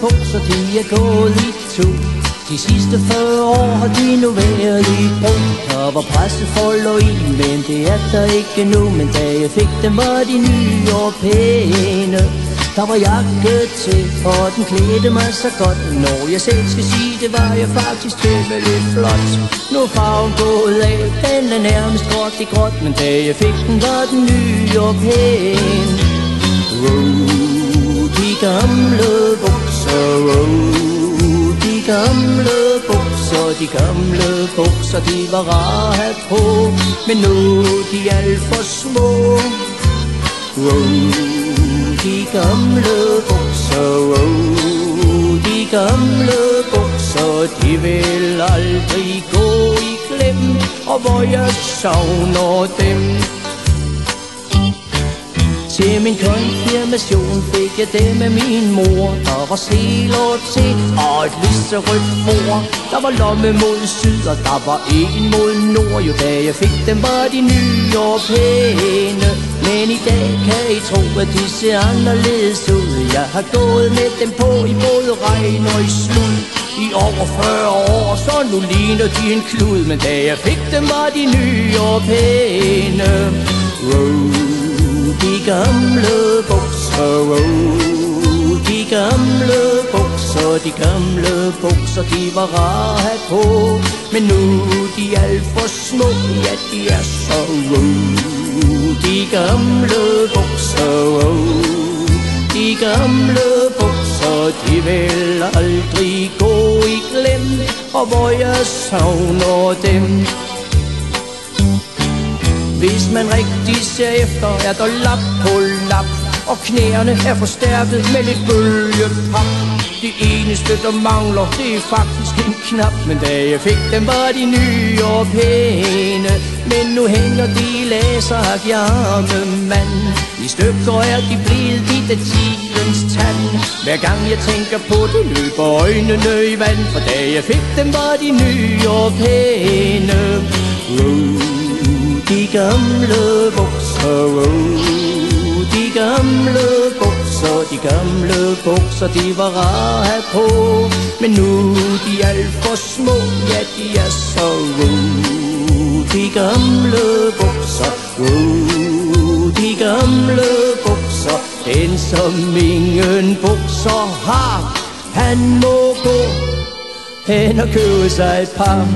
bukser, de er gået i to. De sidste 40 år har de nu været i brug. Der var pressefolder i, men det er der ikke nu. Men da jeg fik dem, var de nye og pæne. Der var jakke til, og den klædte mig så godt. Når jeg selv skal sige, det var jeg faktisk temmelig flot. Nu er farven gået af, den er nærmest gråt i gråt. Men da jeg fik den, var den nye og pæn. De gamle bukser, de gamle bukser, de gamle bukser, de var rare at have på. Men nu er de alt for små. De gamle bukser, de gamle bukser, de vil aldrig gå i glem. Og hvor jeg savner dem. Til min konfirmation fik jeg dem af min mor. Der var seler til og et lyserødt bord. Der var lomme mod syd, og der var en mod nord. Jo da jeg fik dem, var de nye og pæne. Men i dag kan I tro, at de ser anderledes ud. Jeg har gået med dem på i både regn og i slud i over 40 år, så nu ligner de en klud. Men da jeg fik dem, var de nye og pæne. De gamle bukser, de gamle bukser, de gamle bukser, de var rare at have på. Men nu er de alt for små, ja de er så de gamle bukser, de gamle bukser, de vil aldrig gå i glem. Og hvor jeg savner dem. Hvis man rigtig ser efter, er der lap på lap, og knæerne er forstærket med lidt bølgepap. Det eneste der mangler, det er faktisk en knap. Men da jeg fik dem, var de nye og pæne. Men nu hænger de i laserhak i arme mand. I stykker er de blevet dit af tidens tand. Hver gang jeg tænker på det, løber øjnene i vand. For da jeg fik dem, var de nye og pæne. De gamle bukser, de gamle bukser, de gamle bukser, de var rare at have på. Men nu er de alt for små, ja de er så de gamle bukser, de gamle bukser. Den som ingen bukser har, han må gå hen og købe sig et par.